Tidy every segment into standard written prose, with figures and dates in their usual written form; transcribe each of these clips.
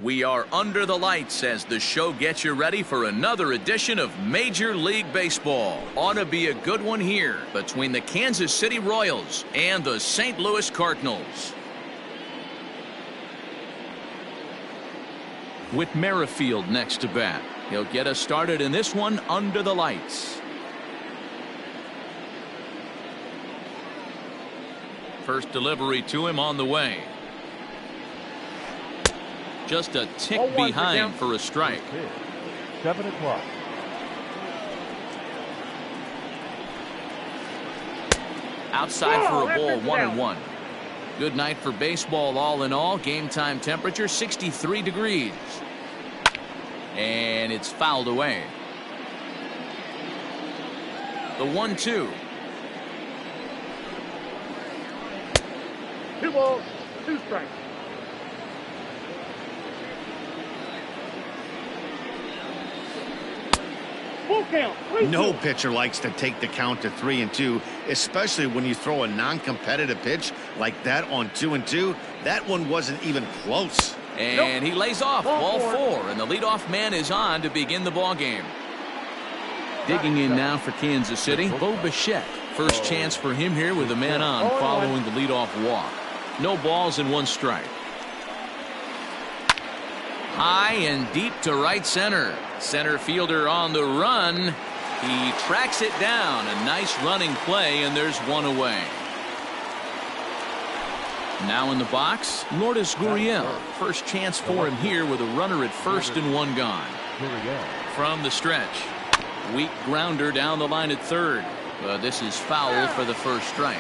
We are under the lights as the show gets you ready for another edition of Major League Baseball. Ought to be a good one here between the Kansas City Royals and the St. Louis Cardinals. With Merrifield next to bat, he'll get us started in this one under the lights. First delivery to him on the way. Just a tick behind for a strike. 7 o'clock. Outside for a ball, 1-1. Good night for baseball all in all. Game time temperature 63 degrees. And it's fouled away. The 1-2. 2 balls, 2 strikes. Full count. No pitcher likes to take the count to 3-2, especially when you throw a non-competitive pitch like that on 2-2. That one wasn't even close. And he lays off ball 4, and the leadoff man is on to begin the ball game. Digging in now for Kansas City, Bo Bichette. First chance for him here with a man on following the leadoff walk. No balls and 1 strike. High and deep to right center. Center fielder on the run. He tracks it down. A nice running play, and there's 1 away. Now in the box, Lourdes Gurriel. First chance for him here with a runner at first and 1 gone. From the stretch. Weak grounder down the line at third. But this is foul for the first strike.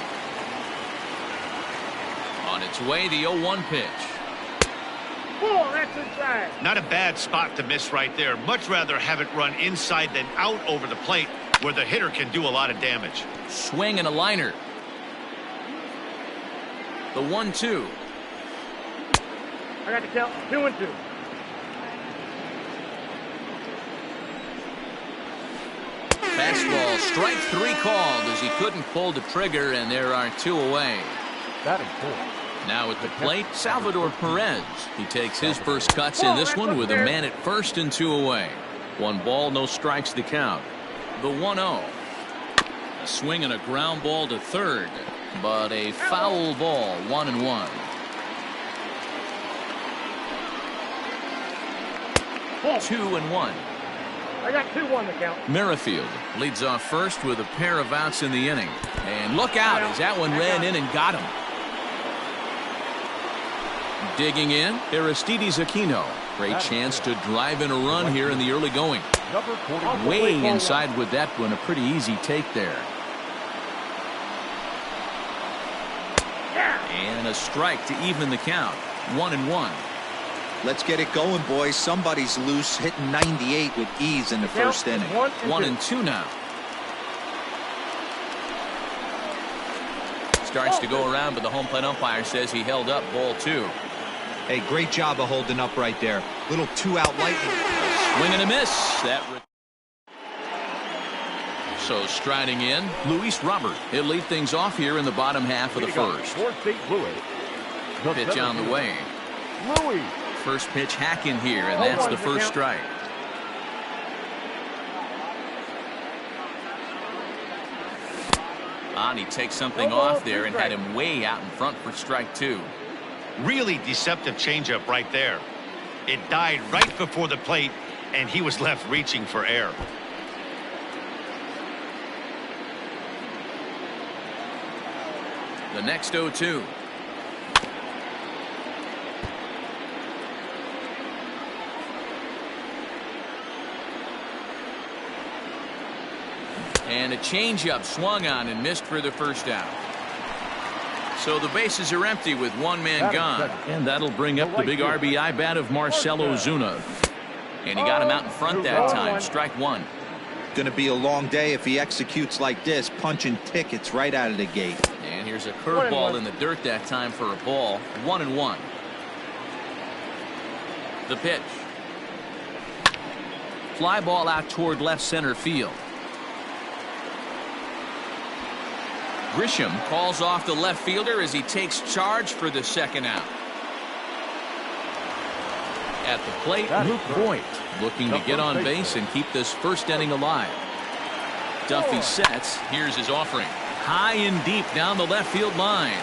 On its way, the 0-1 pitch. That's inside. Not a bad spot to miss right there. Much rather have it run inside than out over the plate where the hitter can do a lot of damage. Swing and a liner. The 1-2. I got to count 2-2. Fastball, strike 3 called as he couldn't pull the trigger, and there are 2 away. Batting 4. Now at the plate, Salvador Perez. He takes his first cuts in this one with a man at first and 2 away. 1 ball, no strikes to count. The 1-0. A swing and a ground ball to third, but a foul ball, 1-1. Oh. 2-1. I got 2-1 to count. Merrifield leads off first with a pair of outs in the inning. And look out as that one ran in and got him. Digging in, Aristides Aquino. Great chance to drive in a run here in the early going. Way inside with that one. A pretty easy take there. And a strike to even the count. 1-1. Let's get it going, boys. Somebody's loose, hitting 98 with ease in the first inning. 1-2 now. Starts to go around, but the home plate umpire says he held up ball 2. Hey, great job of holding up right there. Little 2-out lightning. Swing and a miss. So striding in, Luis Robert. He'll lead things off here in the bottom half of the first. Pitch on the way. First pitch hack in here, and that's the first strike. He takes something off there and had him way out in front for strike 2. Really deceptive changeup right there. It died right before the plate, and he was left reaching for air. The next 0-2. And a changeup swung on and missed for the first out. So the bases are empty with 1 man gone. And that'll bring up the big RBI bat of Marcell Ozuna. And he got him out in front that time. Strike 1. Going to be a long day if he executes like this, punching tickets right out of the gate. And here's a curveball in the dirt that time for a ball. 1-1. The pitch. Fly ball out toward left center field. Grisham calls off the left fielder as he takes charge for the second out. At the plate, Luke Voigt looking to get on base and keep this first inning alive. Duffy sets. Here's his offering. High and deep down the left field line.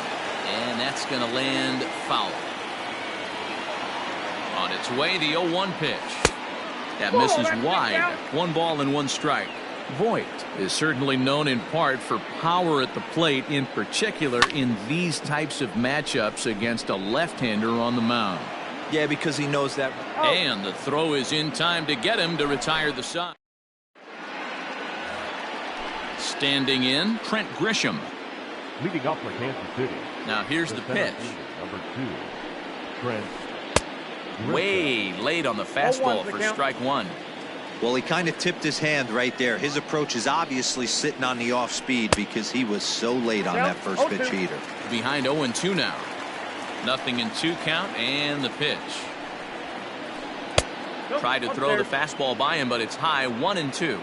And that's going to land foul. On its way, the 0-1 pitch. That misses wide. 1 ball and 1 strike. Voigt is certainly known in part for power at the plate, in particular in these types of matchups against a left-hander on the mound. Yeah, because he knows that. And the throw is in time to get him to retire the side. Standing in, Trent Grisham. Leading up for Kansas City. Now here's the pitch. Number 2, Trent. Way late on the fastball for strike 1. Well, he kind of tipped his hand right there. His approach is obviously sitting on the off speed because he was so late on that first pitch heater. Behind 0-2 now. Nothing in 2 count, and the pitch. Tried to throw the fastball by him, but it's high. 1-2.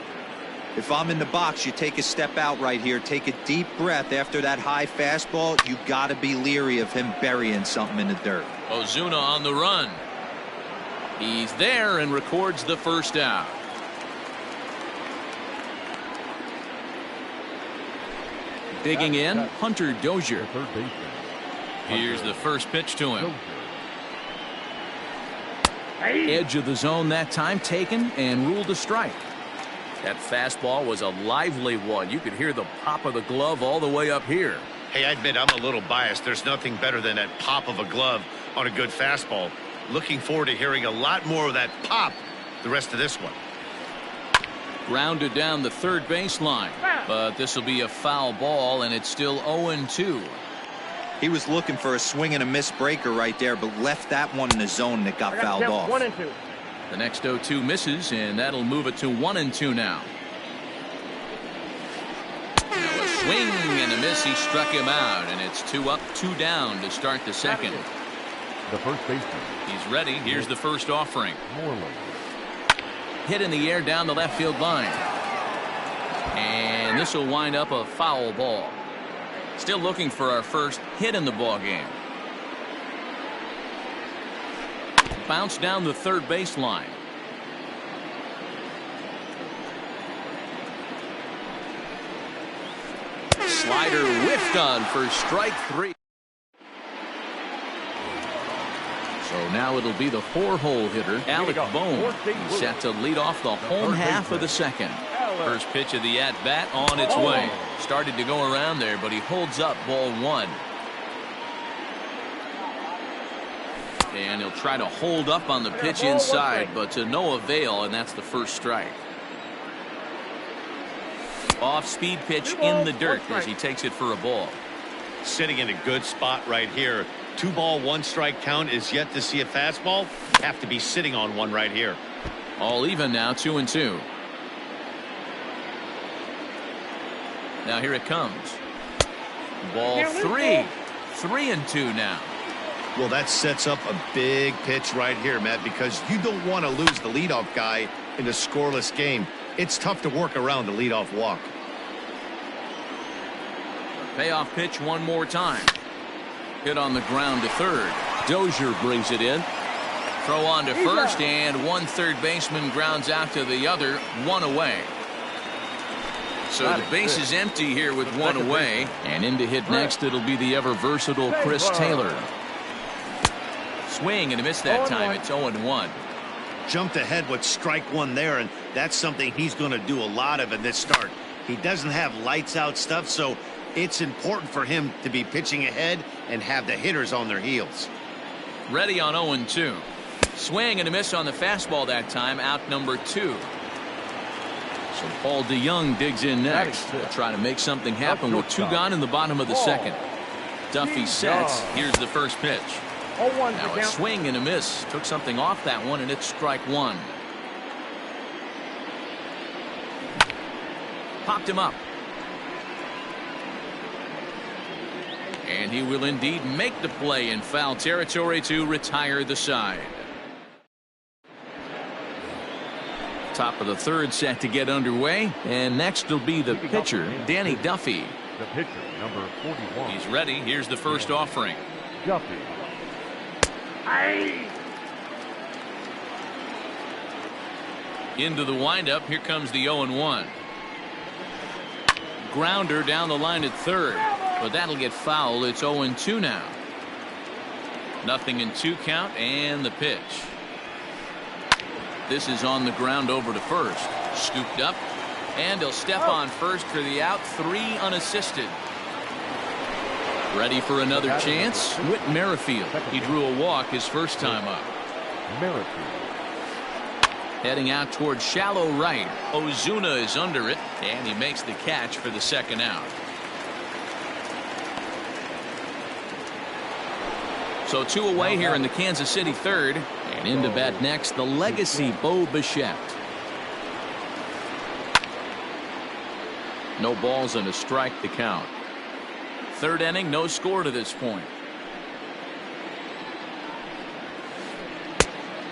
If I'm in the box, you take a step out right here. Take a deep breath after that high fastball. You got to be leery of him burying something in the dirt. Ozuna on the run. He's there and records the first out. Digging in, Hunter Dozier. Here's the first pitch to him. Edge of the zone that time, taken and ruled a strike. That fastball was a lively one. You could hear the pop of the glove all the way up here. Hey, I admit I'm a little biased. There's nothing better than that pop of a glove on a good fastball. Looking forward to hearing a lot more of that pop the rest of this one. Grounded down the third baseline, but this will be a foul ball, and it's still 0-2. He was looking for a swing and a miss breaker right there, but left that one in the zone that got fouled off. 1-2. The next 0-2 misses, and that'll move it to 1-2 now. Now a swing and a miss. He struck him out, and it's 2 up, 2 down to start the second. The first baseman. He's ready. Here's the first offering. Moreland. Hit in the air down the left field line. And this will wind up a foul ball. Still looking for our first hit in the ball game. Bounce down the third baseline. Slider whiffed on for strike 3. So now it'll be the 4-hole hitter, Alec Bohm. He's set to lead off the home half of the second. First pitch of the at-bat on its way. Started to go around there, but he holds up ball 1. And he'll try to hold up on the pitch inside, but to no avail, and that's the first strike. Off-speed pitch in the dirt as he takes it for a ball. Sitting in a good spot right here. 2 ball, 1 strike count is yet to see a fastball. Have to be sitting on one right here. All even now, 2-2. Now here it comes. Ball 3. 3-2 now. Well, that sets up a big pitch right here, Matt, because you don't want to lose the leadoff guy in a scoreless game. It's tough to work around the leadoff walk. Payoff pitch one more time. Hit on the ground to third. Dozier brings it in. Throw on to first, and one third baseman grounds out to the other, 1 away. So the base is empty here with 1 away, and in to hit next it'll be the ever versatile Chris Taylor. Swing and a miss that time. It's 0-1. Jumped ahead with strike 1 there, and that's something he's going to do a lot of in this start. He doesn't have lights out stuff, so it's important for him to be pitching ahead and have the hitters on their heels. Ready on 0-2. Swing and a miss on the fastball that time, out number 2. So Paul DeYoung digs in next. They'll try to make something happen with 2 gone in the bottom of the second. Duffy sets. Here's the first pitch. Now a swing and a miss. Took something off that one, and it's strike 1. Popped him up. And he will indeed make the play in foul territory to retire the side. Top of the third set to get underway, and next will be the pitcher, Danny Duffy. The pitcher, number 41. He's ready. Here's the first offering. Duffy. Into the windup. Here comes the 0-1. Grounder down the line at third, but that'll get fouled. It's 0-2 now. 0-2 count, and the pitch. This is on the ground over to first. Scooped up, and he'll step on first for the out. 3 unassisted. Ready for another chance? Whit Merrifield. He drew a walk his first time up. Merrifield. Heading out towards shallow right. Ozuna is under it, and he makes the catch for the second out. So 2 away here in the Kansas City third. And into bat next, the legacy Bo Bichette. No balls and a strike to count. Third inning, no score to this point.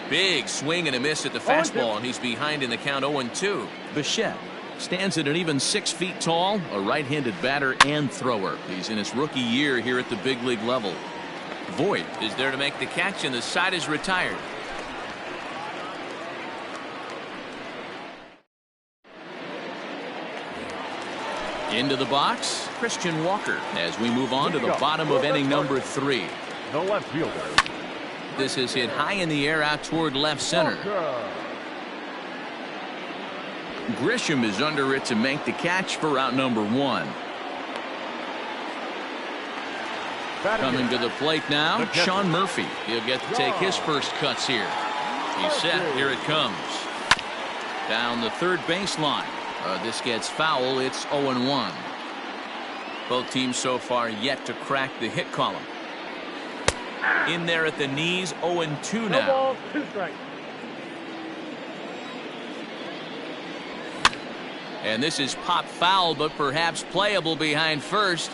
Big swing and a miss at the fastball, and he's behind in the count. 0-2. Bichette stands at an even 6 feet tall, a right-handed batter and thrower. He's in his rookie year here at the big league level. Voit is there to make the catch, and the side is retired. Into the box, Christian Walker, as we move on to the bottom of inning number 3. The left fielder. This is hit high in the air out toward left center. Grisham is under it to make the catch for out number 1. Coming to the plate now, Sean Murphy. He'll get to take his first cuts here. He's set. Here it comes. Down the third baseline. This gets foul. It's 0-1. Both teams so far yet to crack the hit column. In there at the knees. 0-2 now. No balls, 2 strikes. And this is pop foul, but perhaps playable behind first.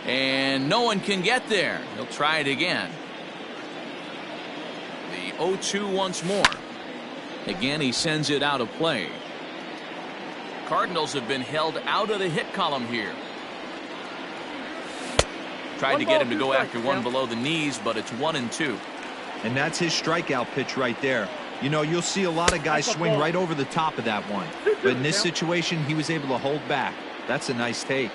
And no one can get there. He'll try it again. The 0-2 once more. Again, he sends it out of play. Cardinals have been held out of the hit column here. Tried to get him to go after one below the knees, but it's 1-2. And that's his strikeout pitch right there. You know, you'll see a lot of guys swing right over the top of that one. But in this situation, he was able to hold back. That's a nice take.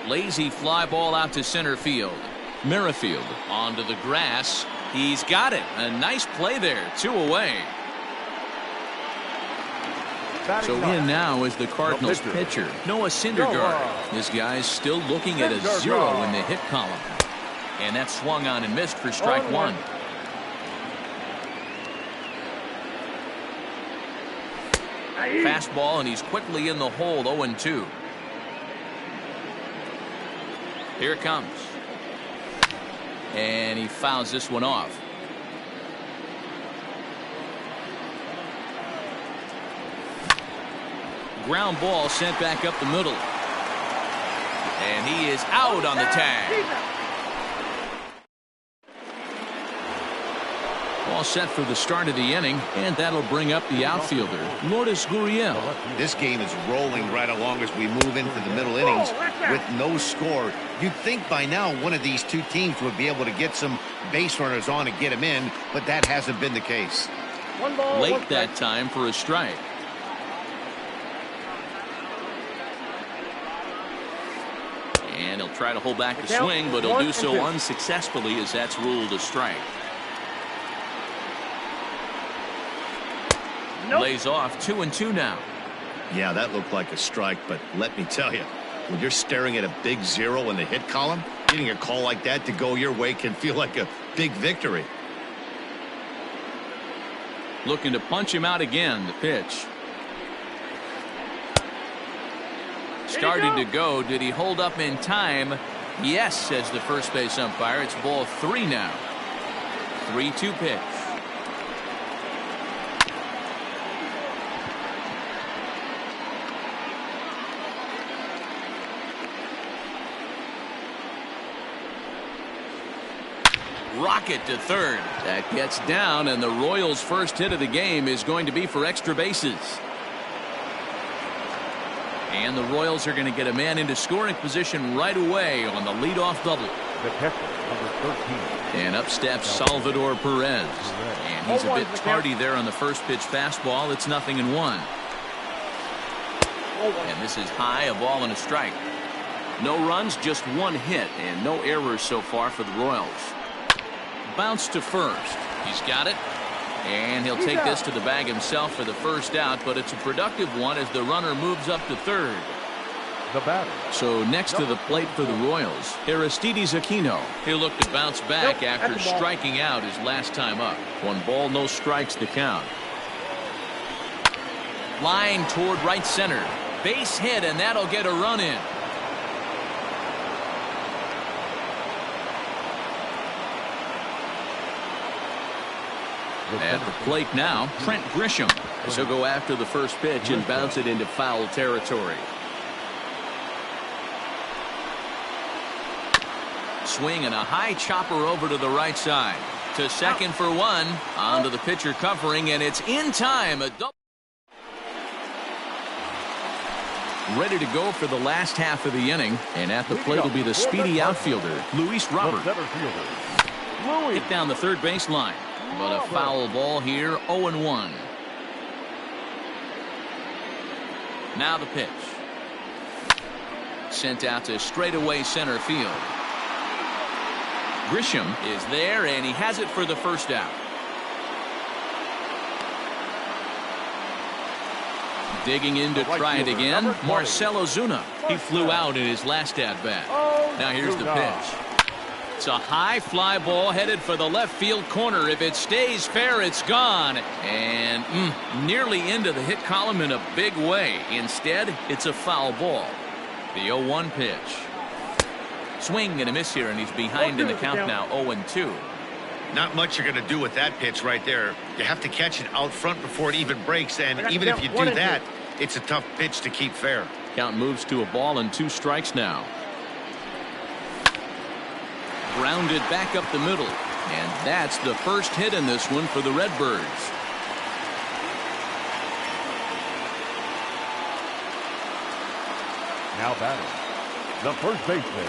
Lazy fly ball out to center field. Merrifield onto the grass. He's got it. A nice play there. 2 away. So in now is the Cardinals pitcher, Noah Syndergaard. This guy's still looking at a 0 in the hit column. And that swung on and missed for strike 1. Fastball, and he's quickly in the hole. 0-2. Here it comes. And he fouls this one off. Ground ball sent back up the middle. And he is out on the tag. All set for the start of the inning, and that'll bring up the outfielder, Lourdes Gurriel. This game is rolling right along as we move into the middle innings with no score. You'd think by now one of these 2 teams would be able to get some base runners on and get them in, but that hasn't been the case. Late that time for a strike. And he'll try to hold back the swing, but he'll do so unsuccessfully as that's ruled a strike. Lays off. 2-2 now. Yeah, that looked like a strike, but let me tell you, when you're staring at a big 0 in the hit column, getting a call like that to go your way can feel like a big victory. Looking to punch him out again. The pitch. Starting to go. Did he hold up in time? Yes, says the first base umpire. It's ball 3 now. 3-2 pitch. Rocket to third. That gets down, and the Royals' first hit of the game is going to be for extra bases. And the Royals are going to get a man into scoring position right away on the leadoff double. The catcher, number 13. And up steps Salvador Perez. And he's a bit tardy there on the first pitch fastball. It's 0-1. And this is high, a ball and a strike. No runs, just one hit, and no errors so far for the Royals. Bounce to first. He's got it. And he'll take this to the bag himself for the first out, but it's a productive one as the runner moves up to third. The batter. So next to the plate for the Royals, Aristides Aquino. He'll look to bounce back after striking out his last time up. 1 ball, no strikes the count. Line toward right center. Base hit, and that'll get a run in. At the plate now, Trent Grisham. He'll go after the first pitch and bounce it into foul territory. Swing and a high chopper over to the right side. To second for 1. Onto the pitcher covering, and it's in time. A double. Ready to go for the last half of the inning, and at the plate will be the speedy outfielder, Luis Robert. Hit down the third base line, but a foul ball here, 0-1. Now the pitch. Sent out to straightaway center field. Grisham is there, and he has it for the first out. Digging in to try it again, Marcell Ozuna. He flew out in his last at-bat. Now here's the pitch. It's a high fly ball headed for the left field corner. If it stays fair, it's gone. And nearly into the hit column in a big way. Instead, it's a foul ball. The 0-1 pitch. Swing and a miss here, and he's behind in the count now, 0-2. Not much you're going to do with that pitch right there. You have to catch it out front before it even breaks, and even if you do that, it's a tough pitch to keep fair. Count moves to a ball and 2 strikes now. Grounded back up the middle, and that's the first hit in this one for the Redbirds. Now batting, the first baseman.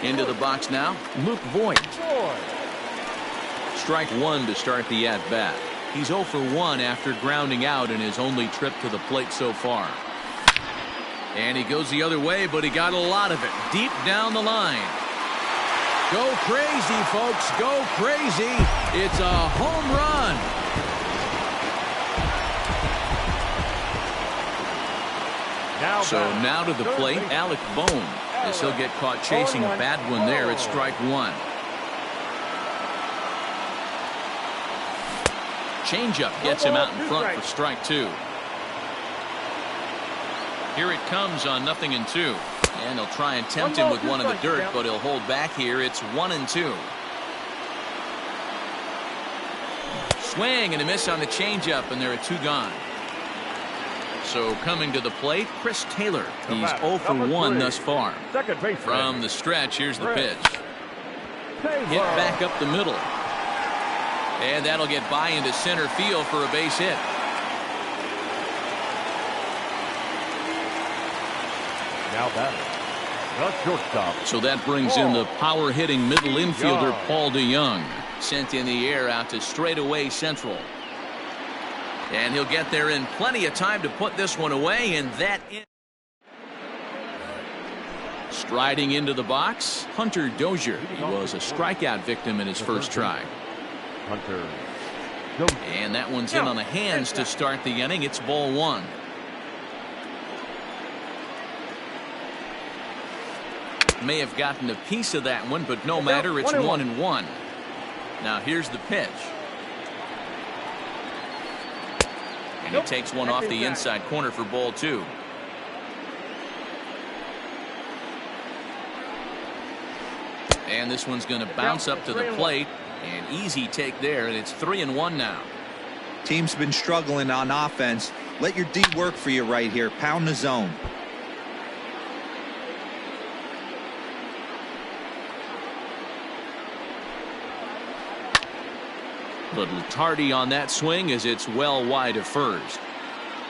Into the box now, Luke Voigt. Strike 1 to start the at-bat. He's 0 for 1 after grounding out in his only trip to the plate so far. And he goes the other way, but he got a lot of it deep down the line. Go crazy, folks. Go crazy. It's a home run. Now to the plate, Alec Bohm, as he'll get caught chasing a bad one there at strike 1. Changeup gets him out in front for strike 2. Here it comes on 0-2. And he'll try and tempt him with one in the dirt, but he'll hold back here. It's 1-2. Swing and a miss on the changeup, and there are 2 gone. So coming to the plate, Chris Taylor. He's 0 for 1 thus far. From the stretch, here's the pitch. Hit back up the middle. And that'll get by into center field for a base hit. Now batting, the shortstop. So that brings in the power-hitting middle infielder Paul DeYoung. Sent in the air out to straightaway central. And he'll get there in plenty of time to put this one away, and that is. Striding into the box, Hunter Dozier. He was a strikeout victim in his first try. Hunter. And that one's in on the hands to start the inning. It's ball 1. May have gotten a piece of that one, but no matter. It's 1-1. Now here's the pitch. And he takes one off the inside corner for ball 2. And this one's going to bounce up to the plate. An easy take there, and it's 3-1 now. Team's been struggling on offense. Let your D work for you right here. Pound the zone. Little tardy on that swing as it's well wide of first.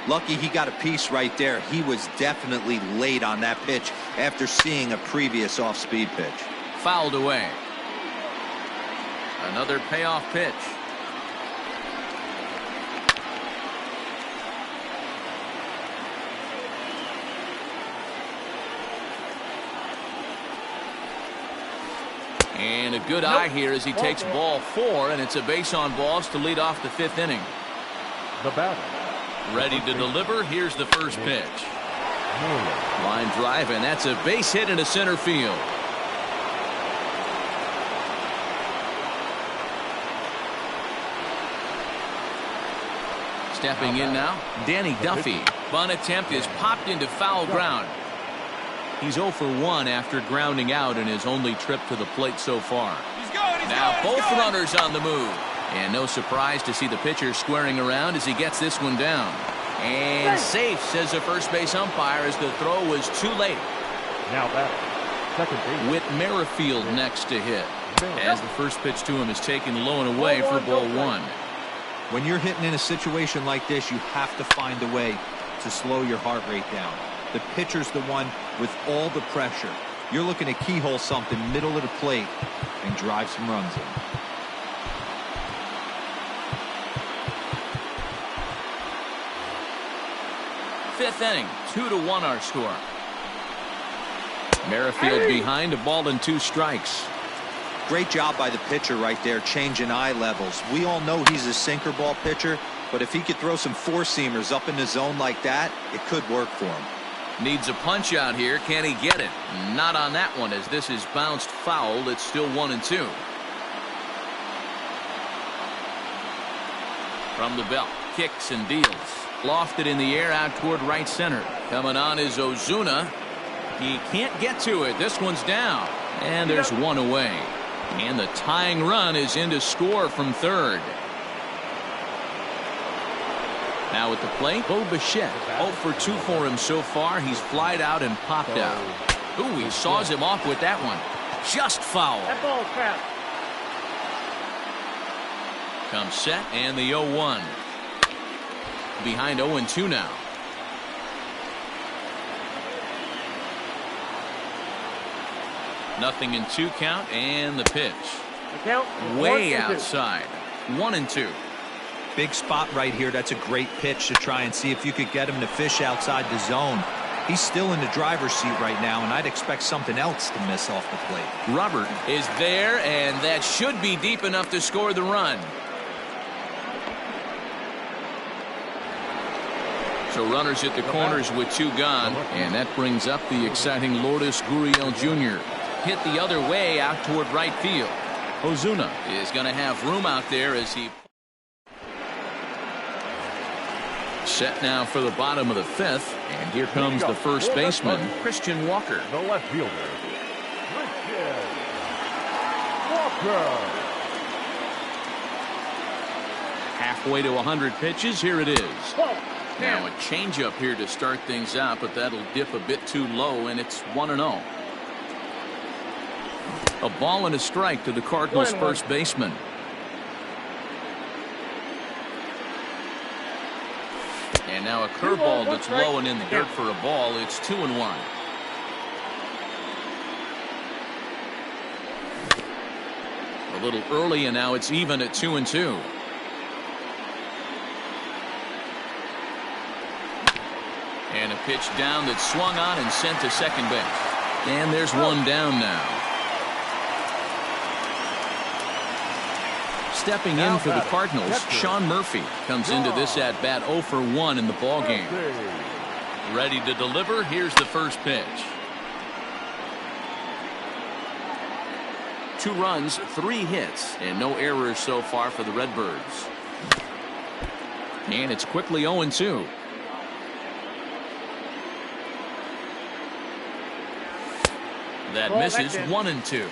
Lucky he got a piece right there. He was definitely late on that pitch after seeing a previous off-speed pitch. fouled away. Another payoff pitch. And a good eye here as he takes ball 4, and it's a base on balls to lead off the 5th inning. The batter. Ready to deliver. Here's the first pitch. Line drive, and that's a base hit into center field. Stepping in now, Danny Duffy. Bunt attempt is popped into foul ground. He's 0 for 1 after grounding out in his only trip to the plate so far. Now both runners on the move. And no surprise to see the pitcher squaring around as he gets this one down. And safe, says the first base umpire, as the throw was too late. Now batter. Second base. Whit Merrifield next to hit, as the first pitch to him is taken low and away for ball 1. When you're hitting in a situation like this, you have to find a way to slow your heart rate down. The pitcher's the one with all the pressure. You're looking to keyhole something middle of the plate and drive some runs in. Fifth inning, 2-1 our score. Merrifield behind, a ball and 2 strikes. Great job by the pitcher right there, changing eye levels. We all know he's a sinker ball pitcher, but if he could throw some 4-seamers up in the zone like that, it could work for him. Needs a punch out here. Can he get it? Not on that one, as this is bounced foul. It's still 1-2. From the belt, kicks and deals. Lofted in the air out toward right center. Coming on is Ozuna. He can't get to it. This one's down. And there's one away. And the tying run is in to score from third. Now at the plate, Bo Bichette. 0 for 2 for him so far. He's flied out and popped out. Ooh, he saws him off with that one. Just foul. That ball's fast. Comes set and the 0-1. Behind 0-2 now. Nothing in 2 count, and the pitch. The count is Way 1-2. outside. 1-2. Big spot right here. That's a great pitch to try and see if you could get him to fish outside the zone. He's still in the driver's seat right now, and I'd expect something else to miss off the plate. Robert is there, and that should be deep enough to score the run. So runners at the corners with 2 gone, and that brings up the exciting Lourdes Gurriel Jr. Hit the other way out toward right field. Ozuna is going to have room out there as he set now for the bottom of the 5th, and here comes the first baseman, Christian Walker. The left fielder. Christian Walker. Halfway to 100 pitches. Here it is. Now a changeup here to start things out, but that'll dip a bit too low, and it's 1-0. A ball and a strike to the Cardinals' first baseman. And now a curveball that's low and in the dirt for a ball. It's 2-1. A little early, and now it's even at 2-2. And a pitch down that's swung on and sent to second base. And there's one down now. Stepping in for the Cardinals, Sean Murphy comes into this at bat 0 for 1 in the ballgame. Ready to deliver. Here's the first pitch. 2 runs, 3 hits, and no errors so far for the Redbirds. And it's quickly 0-2. That misses. 1-2.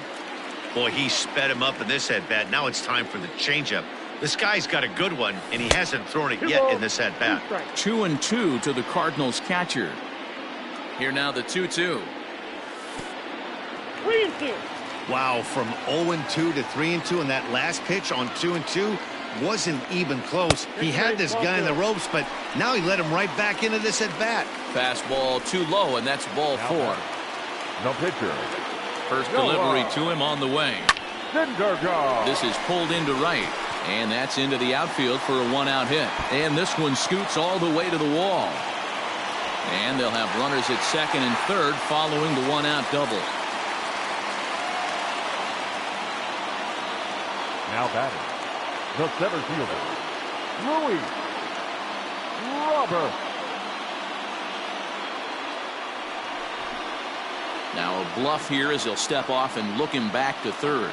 Boy, he sped him up in this at-bat. Now it's time for the changeup. This guy's got a good one, and he hasn't thrown it yet in this at-bat. 2-2 to the Cardinals catcher. Here now the 2-2. 3-2. Wow, from 0-2 to 3-2, and that last pitch on 2-2 wasn't even close. He had this guy in the ropes, but now he let him right back into this at-bat. Fastball too low, and that's ball 4. No pitcher. First delivery to him on the way. Syndergaard. This is pulled into right. And that's into the outfield for a one-out hit. And this one scoots all the way to the wall. And they'll have runners at second and third following the one-out double. Now batting, the center fielder, Louis Robert. Now a bluff here as he'll step off and look him back to third.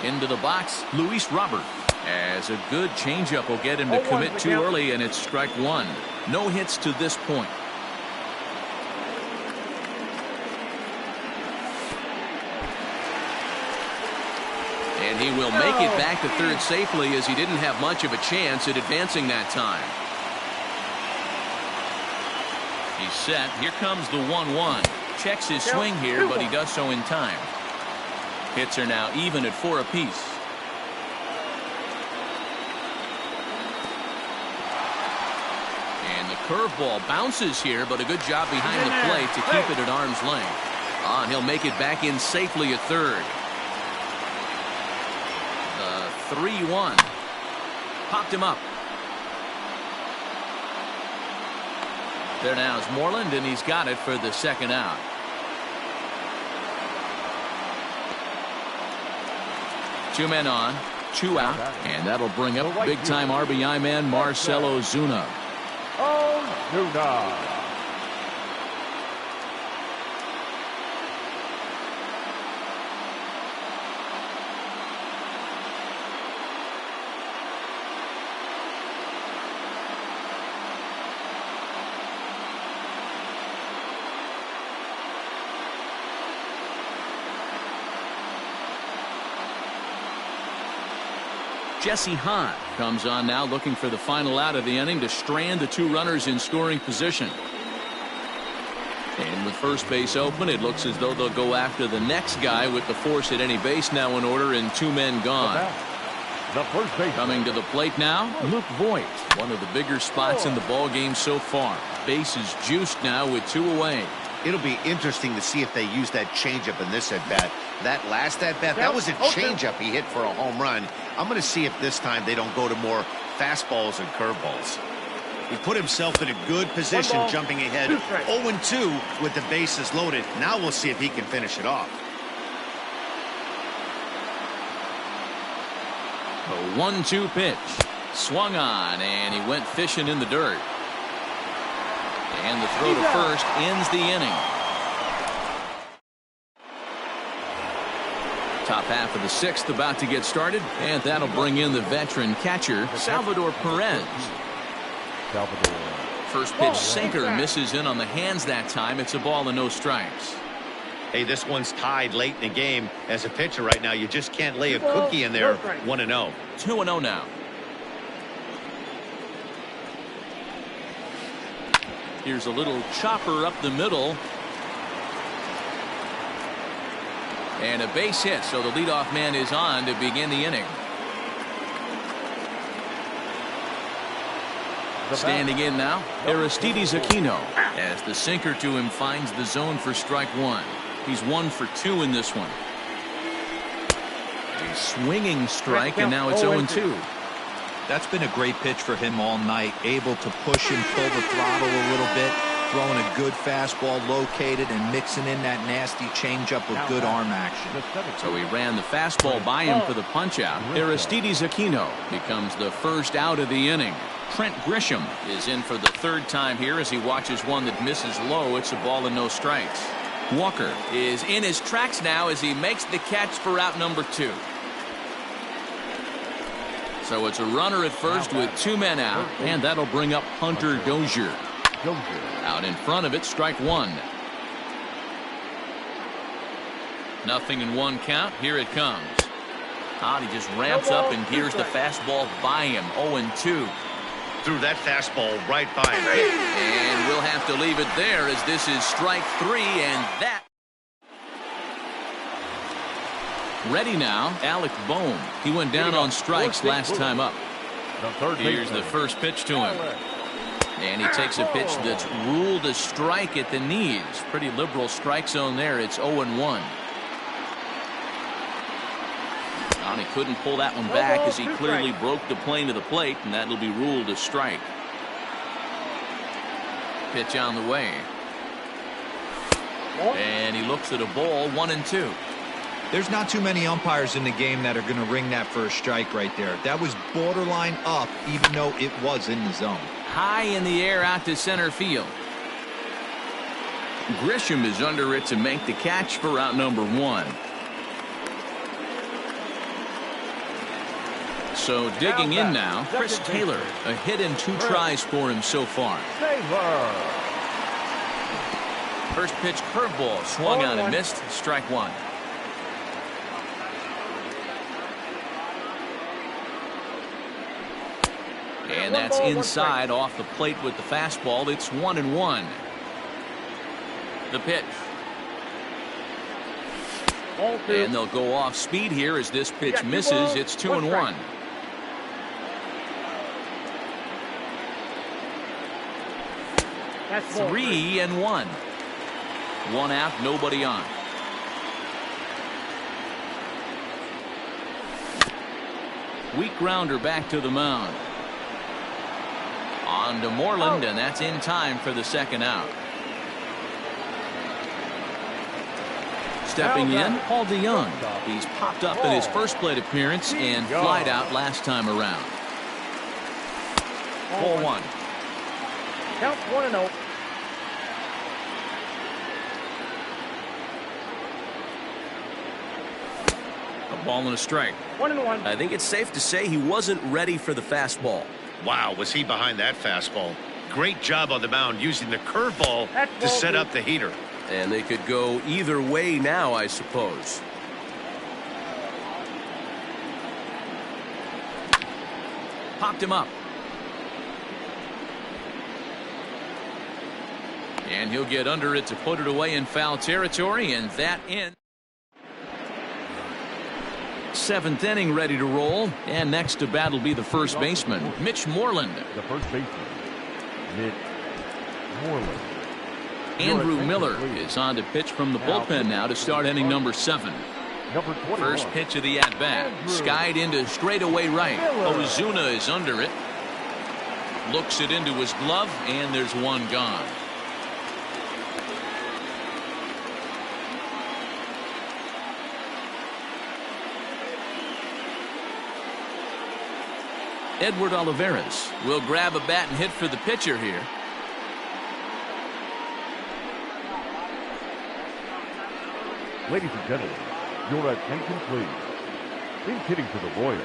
Into the box, Luis Robert. As a good changeup will get him to commit too early, and it's strike one. No hits to this point. And he will make it back to third safely, as he didn't have much of a chance at advancing that time. He's set. Here comes the 1-1. Checks his swing here, but he does so in time. Hits are now even at 4 apiece. And the curveball bounces here, but a good job behind the plate to keep it at arm's length. And he'll make it back in safely at third. The 3-1. Popped him up. There now is Moreland, and he's got it for the second out. Two men on, 2 out, and that'll bring up big-time RBI man Marcell Ozuna. Ozuna. Jesse Hahn comes on now, looking for the final out of the inning to strand the 2 runners in scoring position. And with first base open, it looks as though they'll go after the next guy with the force at any base now in order and 2 men gone. The first base. Coming to the plate now, Luke Voigt, one of the bigger spots in the ball game so far. Base is juiced now with 2 away. It'll be interesting to see if they use that changeup in this at-bat. That last at-bat, that was a changeup he hit for a home run. I'm going to see if this time they don't go to more fastballs and curveballs. He put himself in a good position jumping ahead 0-2 with the bases loaded. Now we'll see if he can finish it off. A 1-2 pitch. Swung on, and he went fishing in the dirt. And the throw to first ends the inning. Top half of the 6th about to get started, and that'll bring in the veteran catcher, Salvador Perez. First pitch sinker misses in on the hands that time. It's a ball and no strikes. Hey, this one's tied late in the game. As a pitcher right now, you just can't lay a cookie in there. 1-0. 2-0 now. Here's a little chopper up the middle. And a base hit, so the leadoff man is on to begin the inning. Standing in now, Aristides Aquino, as the sinker to him finds the zone for strike 1. He's 1 for 2 in this one. A swinging strike, and now it's 0-2. That's been a great pitch for him all night. Able to push and pull the throttle a little bit. Throwing a good fastball located and mixing in that nasty changeup with good arm action. So he ran the fastball by him for the punch-out. Aristides Aquino becomes the first out of the inning. Trent Grisham is in for the 3rd time here as he watches one that misses low. It's a ball and no strikes. Walker is in his tracks now as he makes the catch for out number 2. So it's a runner at first with 2 men out, and that'll bring up Hunter Dozier. Out in front of it, strike 1. 0-1 count. Here it comes. He just ramps up and gears the fastball by him. 0-2. Threw that fastball right by him. And we'll have to leave it there as this is strike 3, and that. Ready now, Alec Bohm. He went down on strikes last time up. Here's the first pitch to him. And he takes a pitch that's ruled a strike at the knees. Pretty liberal strike zone there. It's 0-1. And he couldn't pull that one back as he clearly broke the plane to the plate, and that'll be ruled a strike. Pitch on the way. And he looks at a ball, 1-2. There's not too many umpires in the game that are going to ring that for a strike right there. That was borderline up, even though it was in the zone. High in the air out to center field. Grisham is under it to make the catch for out number 1. So digging in now, Chris Taylor. A hit and 2 tries for him so far. First pitch curveball swung on and missed. Strike 1. And that's inside off the plate with the fastball. It's 1-1. The pitch. And they'll go off speed here as this pitch misses. It's 2-1. That's 3-1. 1 out, nobody on. Weak grounder back to the mound. On to Moreland, and that's in time for the 2nd out. Stepping in, Paul DeYoung. He's popped up in his first plate appearance and flied out last time around. 4-1. Count 1-0. A ball and a strike. 1-1. I think it's safe to say he wasn't ready for the fastball. Wow, was he behind that fastball. Great job on the mound using the curveball to set up the heater. And they could go either way now, I suppose. Popped him up. And he'll get under it to put it away in foul territory, and that ends. 7th inning ready to roll, and next to bat will be the first baseman, Mitch Moreland. The first baseman, Mitch Moreland. Andrew Miller is on to pitch from the bullpen now to start inning number 7. First pitch of the at-bat, skied into straightaway right. Ozuna is under it. Looks it into his glove, and there's one gone. Edward Olivares will grab a bat and hit for the pitcher here. Ladies and gentlemen, your attention please. In hitting for the Royals,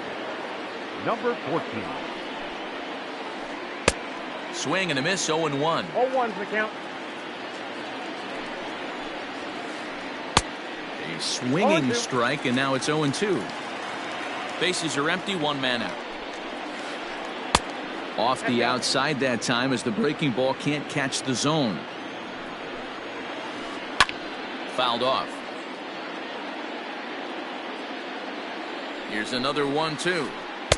number 14. Swing and a miss, 0-1. 0-1's the count. A swinging strike, and now it's 0-2. Bases are empty, 1 man out. Off the outside that time as the breaking ball can't catch the zone. Fouled off. Here's another 1-2.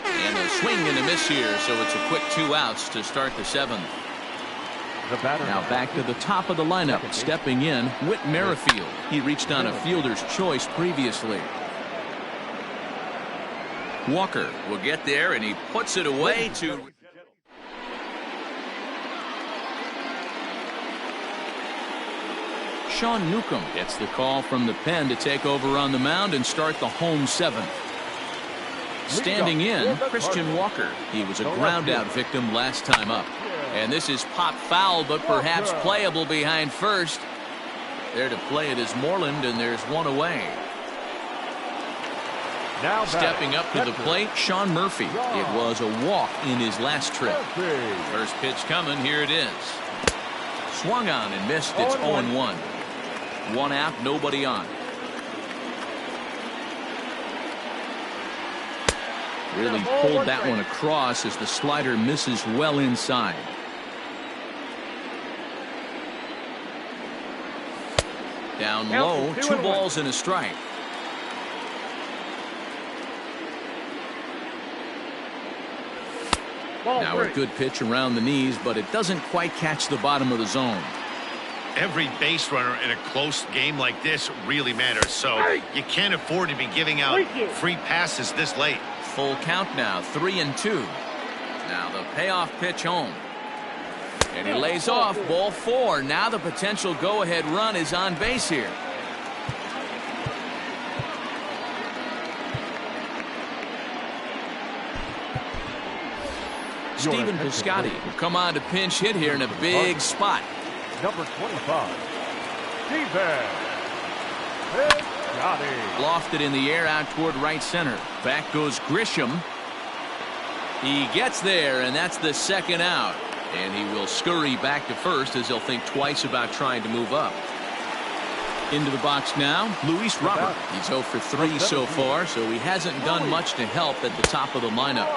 And a swing and a miss here, so it's a quick 2 outs to start the 7th. Now back to the top of the lineup. Stepping in, Whit Merrifield. He reached on a fielder's choice previously. Walker will get there, and he puts it away to... Sean Newcomb gets the call from the pen to take over on the mound and start the home 7th. Standing in, Christian Walker. He was a ground-out victim last time up. And this is pop foul, but perhaps playable behind first. There to play it is Moreland, and there's one away. Now stepping up to the plate, Sean Murphy. It was a walk in his last trip. First pitch coming, here it is. Swung on and missed. It's 0-1. 1 out, nobody on. Really pulled that one across as the slider misses well inside. Down low, 2 balls and a strike. Now a good pitch around the knees, but it doesn't quite catch the bottom of the zone. Every base runner in a close game like this really matters, so you can't afford to be giving out free passes this late. Full count now, 3-2. Now the payoff pitch home. And he lays off, ball 4. Now the potential go-ahead run is on base here. Stephen Piscotty will come on to pinch hit here in a big spot. Number 25, Stephen Piscotty. Lofted in the air out toward right center. Back goes Grisham. He gets there, and that's the second out. And he will scurry back to first as he'll think twice about trying to move up. Into the box now, Luis Robert. He's 0 for 3 so far, so he hasn't done much to help at the top of the lineup.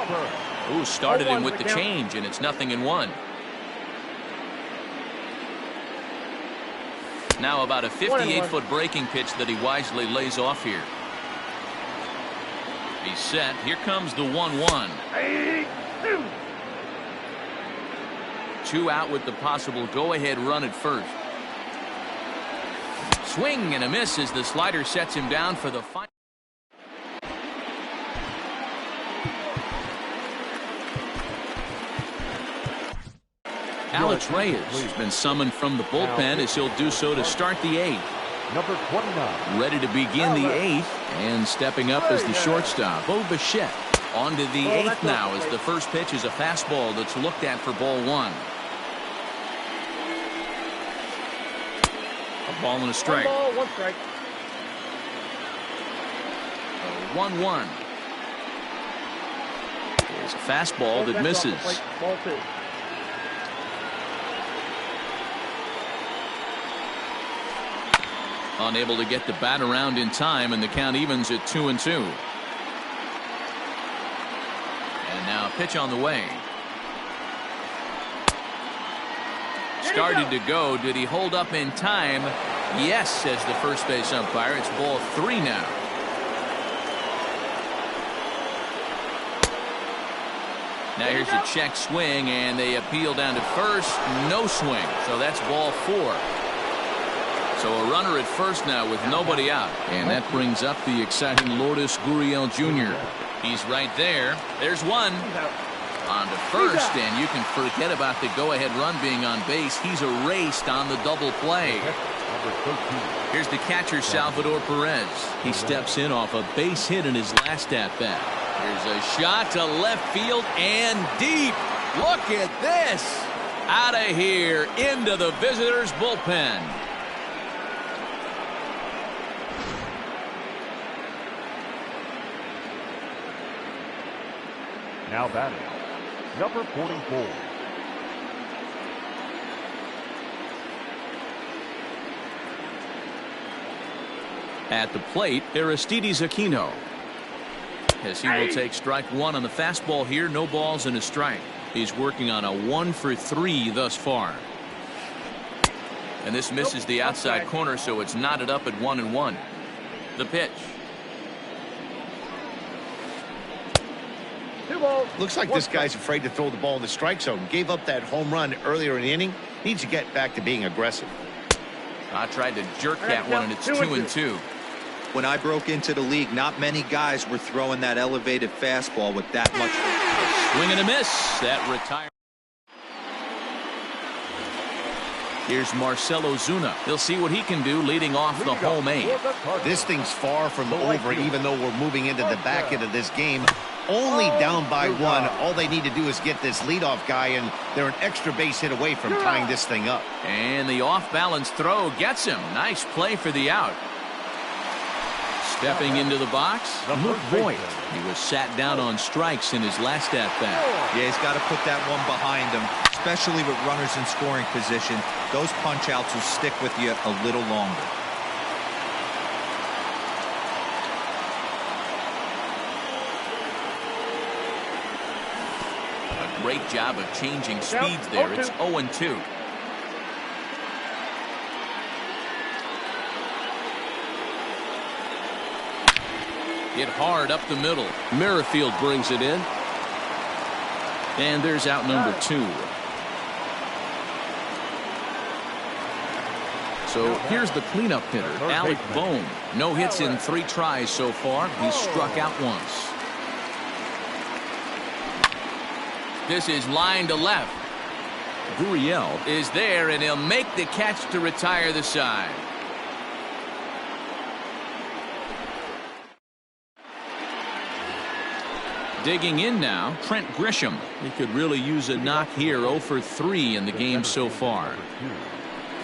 Ooh, started him with the change, and it's 0-1. Now about a 58-foot breaking pitch that he wisely lays off here. He's set. Here comes the 1-1. 2 out with the possible go-ahead run at first. Swing and a miss as the slider sets him down for the final. Alex Reyes has been summoned from the bullpen as he'll do so to start the 8th. Number 29. Ready to begin the 8th, and stepping up as the shortstop, Bo Bichette. On to the 8th now as the first pitch is a fastball that's looked at for ball 1. A ball and a strike. 1 ball, 1 strike. 1-1. There's a fastball that misses. Ball 2. Unable to get the bat around in time, and the count evens at 2-2. And now a pitch on the way. Started to go. Did he hold up in time? Yes, says the first base umpire. It's ball 3 now. Now here's a check swing, and they appeal down to first. No swing, so that's ball 4. So a runner at first now with nobody out. And that brings up the exciting Lourdes Gurriel Jr. He's right there. There's one. On to first, and you can forget about the go-ahead run being on base. He's erased on the double play. Here's the catcher, Salvador Perez. He steps in off a base hit in his last at-bat. Here's a shot to left field and deep. Look at this. Out of here into the visitors' bullpen. Now batting, number 44. At the plate, Aristides Aquino. As he will take strike 1 on the fastball here. No balls and a strike. He's working on a 1 for 3 thus far. And this misses the outside corner, so it's knotted up at 1-1. The pitch. Looks like this guy's afraid to throw the ball in the strike zone. Gave up that home run earlier in the inning. Needs to get back to being aggressive. I tried to jerk that one, and it's 2-2. When I broke into the league, not many guys were throwing that elevated fastball with that much. Swing and a miss. That retires. Here's Marcelo Zuna. He'll see what he can do leading off the home 8. This thing's far from over, even though we're moving into the back end of this game. Only down by 1. All they need to do is get this leadoff guy, and they're an extra base hit away from tying this thing up. And the off-balance throw gets him. Nice play for the out. Stepping into the box, Luke Voigt. He was sat down on strikes in his last at-bat. Yeah, he's got to put that one behind him, especially with runners in scoring position. Those punch-outs will stick with you a little longer. A great job of changing speeds there. It's 0-2. Hit hard up the middle. Merrifield brings it in. And there's out number 2. So here's the cleanup hitter, Alec Bohm. No hits in 3 tries so far. He's struck out once. This is line to left. Gurriel is there, and he'll make the catch to retire the side. Digging in now, Trent Grisham. He could really use a knock here. 0 for 3 in the game so far.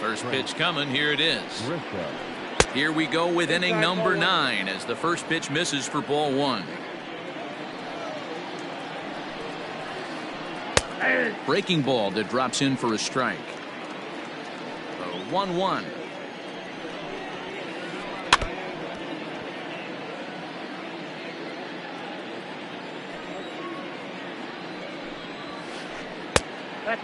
First pitch coming. Here it is. Here we go with inning number 9 as the first pitch misses for ball 1. Breaking ball that drops in for a strike. 1-1.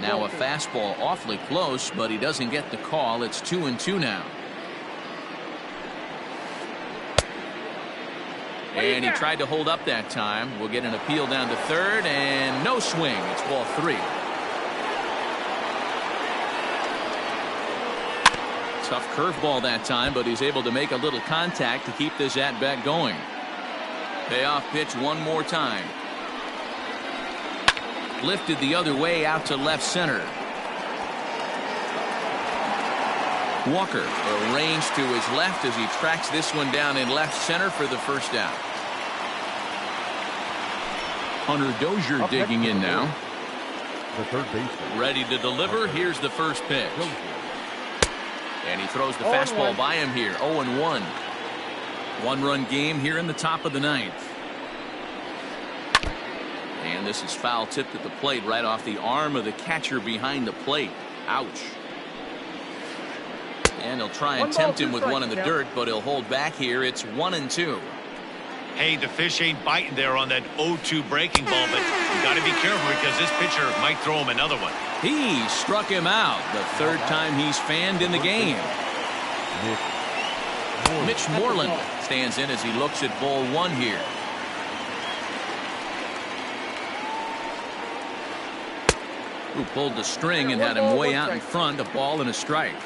Now a fastball awfully close, but he doesn't get the call. It's 2-2 now. And he tried to hold up that time. We'll get an appeal down to third, and no swing. It's ball 3. Tough curveball that time, but he's able to make a little contact to keep this at-bat going. Payoff pitch one more time. Lifted the other way out to left center. Walker arranged to his left as he tracks this one down in left center for the first out. Hunter Dozier digging in now. The third baseman. Ready to deliver. Here's the first pitch. And he throws the fastball by him here. 0-1. One-run game here in the top of the 9th. And this is foul tipped at the plate right off the arm of the catcher behind the plate. Ouch. And he'll try and tempt him with one in the dirt, but he'll hold back here. It's 1-2. Hey, the fish ain't biting there on that 0-2 breaking ball, but you got to be careful because this pitcher might throw him another one. He struck him out. The third time he's fanned in the game. Mitch Moreland stands in as he looks at ball 1 here. Who pulled the string and had him way out in front. A ball and a strike.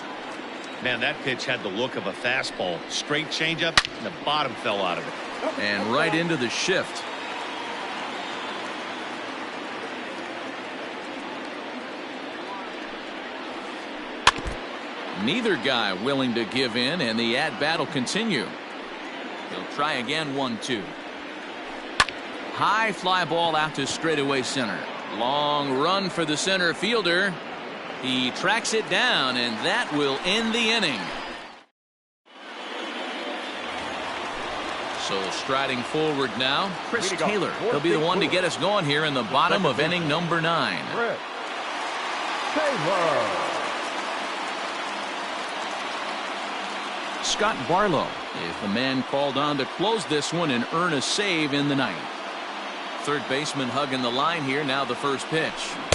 Man, that pitch had the look of a fastball. Straight changeup, and the bottom fell out of it. And right into the shift. Neither guy willing to give in, and the at-bat will continue. He'll try again. 1-2. High fly ball out to straightaway center. Long run for the center fielder. He tracks it down, and that will end the inning. So striding forward now, Chris Taylor. He'll be the one to get us going here in the bottom of inning number 9. Taylor. Scott Barlow is the man called on to close this one and earn a save in the 9th. Third baseman hugging the line here. Now the first pitch.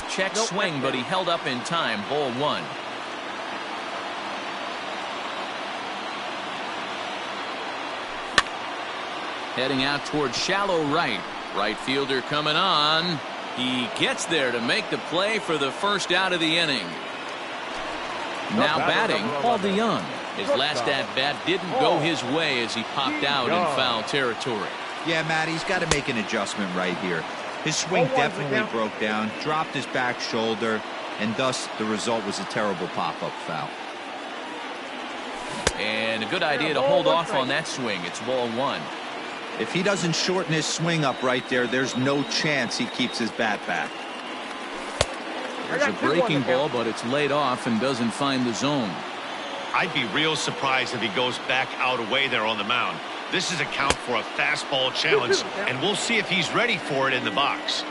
Check swing, but he held up in time. Ball 1. Heading out towards shallow right. Right fielder coming on. He gets there to make the play for the first out of the inning. Now batting, Paul DeYoung. His last at-bat didn't go his way as he popped out in foul territory. Yeah, Matt, he's got to make an adjustment right here. His swing definitely broke down, dropped his back shoulder, and thus the result was a terrible pop-up foul. And a good idea to hold off on that swing. It's ball 1. If he doesn't shorten his swing up right there, there's no chance he keeps his bat back. There's a breaking ball, but it's laid off and doesn't find the zone. I'd be real surprised if he goes back out away there on the mound. This is a count for a fastball challenge, and we'll see if he's ready for it in the box.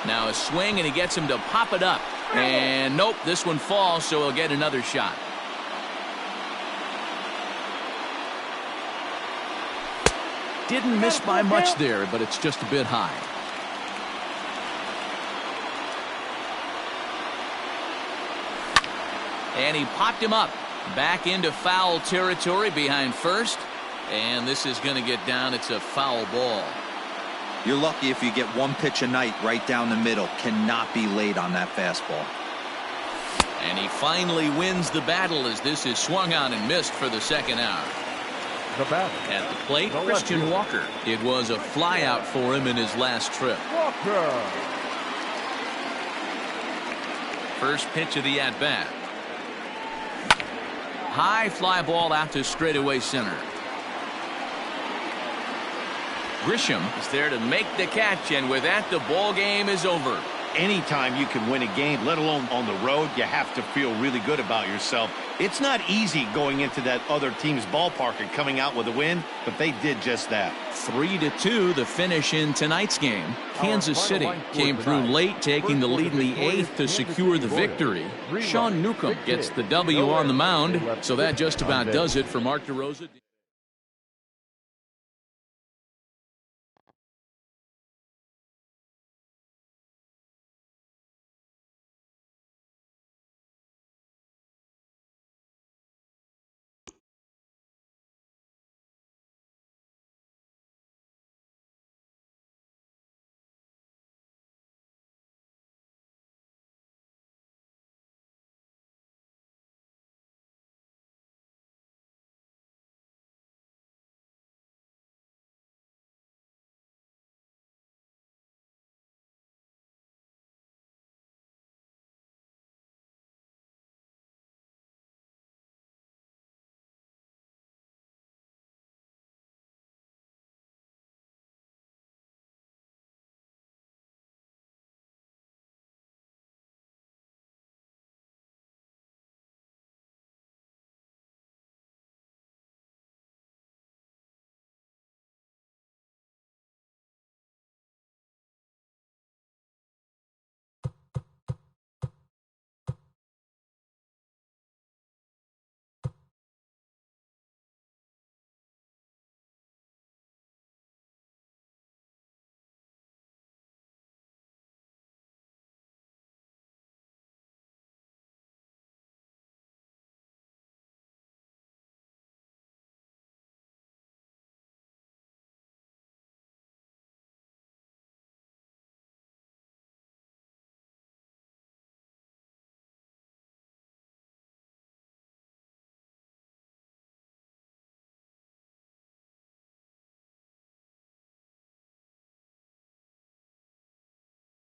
Now a swing, and he gets him to pop it up. And nope, this one falls, so he'll get another shot. Didn't miss by much there, but it's just a bit high. And he popped him up. Back into foul territory behind first. And this is going to get down. It's a foul ball. You're lucky if you get one pitch a night right down the middle. Cannot be late on that fastball. And he finally wins the battle as this is swung on and missed for the second out. The batter. At the plate, The Christian left-hander. Walker. It was a flyout for him in his last trip. Walker. First pitch of the at-bat. High fly ball out to straightaway center. Grisham is there to make the catch, and with that, the ball game is over. Anytime you can win a game, let alone on the road, you have to feel really good about yourself. It's not easy going into that other team's ballpark and coming out with a win, but they did just that. 3-2 the finish in tonight's game. Kansas final City line score came through tonight. late, taking the First lead in the victorious 8th to Kansas secure City the Royals. victory. 3 Sean runs, Newcomb 6 gets hits, the W no on the errors. mound, They left so that just 6 about on does base. it for Mark DeRosa.